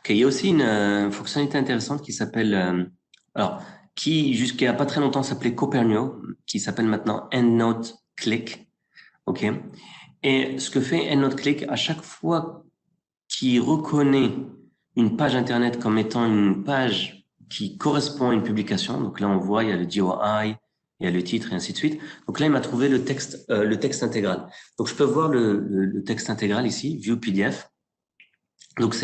Ok, il y a aussi une fonctionnalité intéressante qui s'appelle, alors, qui jusqu'à pas très longtemps s'appelait Copernio, qui s'appelle maintenant EndNote Click. Ok. Et ce que fait EndNote Click, à chaque fois qu'il reconnaît une page Internet comme étant une page qui correspond à une publication, donc là on voit, il y a le DOI, il y a le titre et ainsi de suite. Donc là, il m'a trouvé le texte intégral. Donc je peux voir le texte intégral ici, View PDF. Donc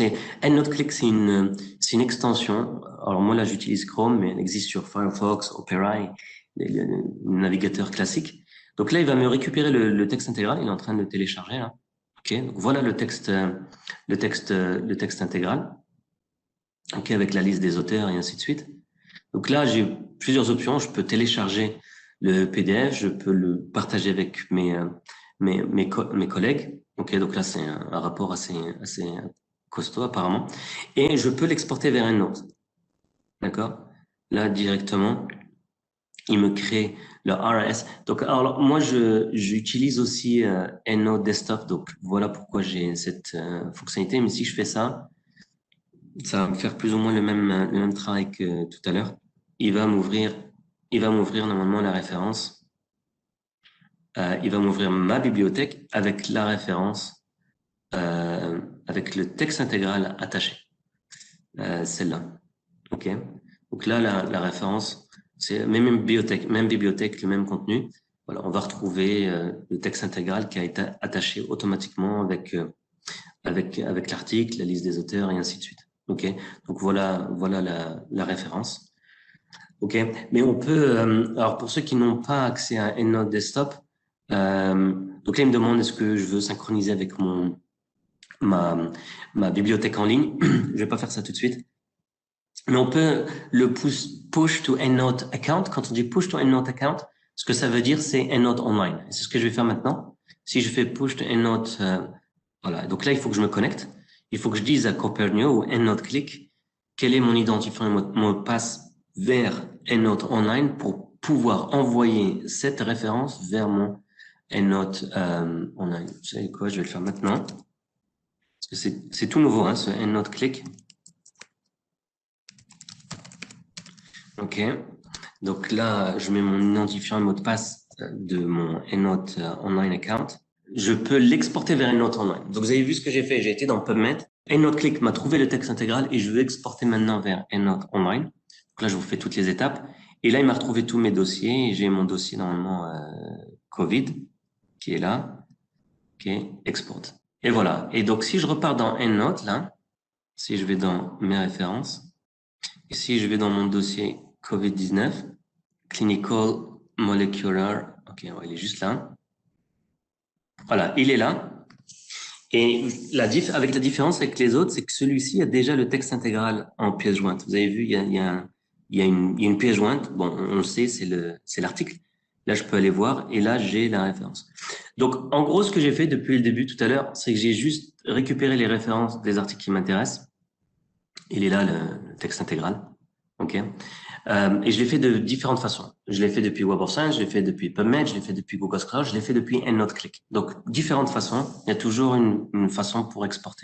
EndNote-Click, c'est une extension. Alors moi là j'utilise Chrome, mais elle existe sur Firefox, Opera, le navigateur classique. Donc là il va me récupérer le texte intégral. Il est en train de le télécharger là. Ok, donc voilà le texte intégral. Ok, avec la liste des auteurs et ainsi de suite. Donc là j'ai plusieurs options. Je peux télécharger le PDF, je peux le partager avec mes collègues. Ok, donc là c'est un rapport assez costaud apparemment. Et je peux l'exporter vers EndNote. D'accord? Là directement, il me crée le RAS. Donc alors moi j'utilise aussi EndNote Desktop. Donc voilà pourquoi j'ai cette fonctionnalité. Mais si je fais ça, ça va me faire plus ou moins le même travail que tout à l'heure. Il va m'ouvrir, il va m'ouvrir normalement la référence. Il va m'ouvrir ma bibliothèque avec la référence, avec le texte intégral attaché. Celle-là. OK? Donc là, la référence, c'est même bibliothèque, le même contenu. Voilà, on va retrouver le texte intégral qui a été attaché automatiquement avec l'article, la liste des auteurs et ainsi de suite. OK? Donc voilà la référence. OK? Mais on peut, alors pour ceux qui n'ont pas accès à EndNote Desktop, donc là, il me demande est-ce que je veux synchroniser avec ma, ma bibliothèque en ligne. Je vais pas faire ça tout de suite. Mais on peut le push to EndNote account. Quand on dit push to EndNote account, ce que ça veut dire, c'est EndNote online. Et c'est ce que je vais faire maintenant. Si je fais push to EndNote, voilà. Donc là, il faut que je me connecte. Il faut que je dise à Copernio ou EndNote Click quel est mon identifiant et mot de passe vers EndNote online pour pouvoir envoyer cette référence vers mon EndNote online. Vous savez quoi, je vais le faire maintenant. Parce que c'est tout nouveau, hein, ce EndNote Click. OK. Donc là, je mets mon identifiant et mot de passe de mon EndNote Online account. Je peux l'exporter vers EndNote Online. Donc vous avez vu ce que j'ai fait. J'ai été dans PubMed. EndNote Click m'a trouvé le texte intégral et je veux exporter maintenant vers EndNote Online. Donc là, je vous fais toutes les étapes. Et là, il m'a retrouvé tous mes dossiers. Et j'ai mon dossier normalement Covid qui est là. OK, export. Et voilà. Et donc si je repars dans EndNote, là, si je vais dans mes références, ici je vais dans mon dossier COVID-19, Clinical Molecular. Ok, ouais, il est juste là. Voilà, il est là. Et avec la différence avec les autres, c'est que celui-ci a déjà le texte intégral en pièce jointe. Vous avez vu, il y a une pièce jointe. Bon, on le sait, c'est l'article. Là, je peux aller voir et là, j'ai la référence. Donc, en gros, ce que j'ai fait depuis le début tout à l'heure, c'est que j'ai juste récupéré les références des articles qui m'intéressent. Il est là, le texte intégral. OK? Et je l'ai fait de différentes façons. Je l'ai fait depuis Web of Science, je l'ai fait depuis PubMed, je l'ai fait depuis Google Scholar, je l'ai fait depuis EndNote Click. Donc, différentes façons. Il y a toujours une façon pour exporter.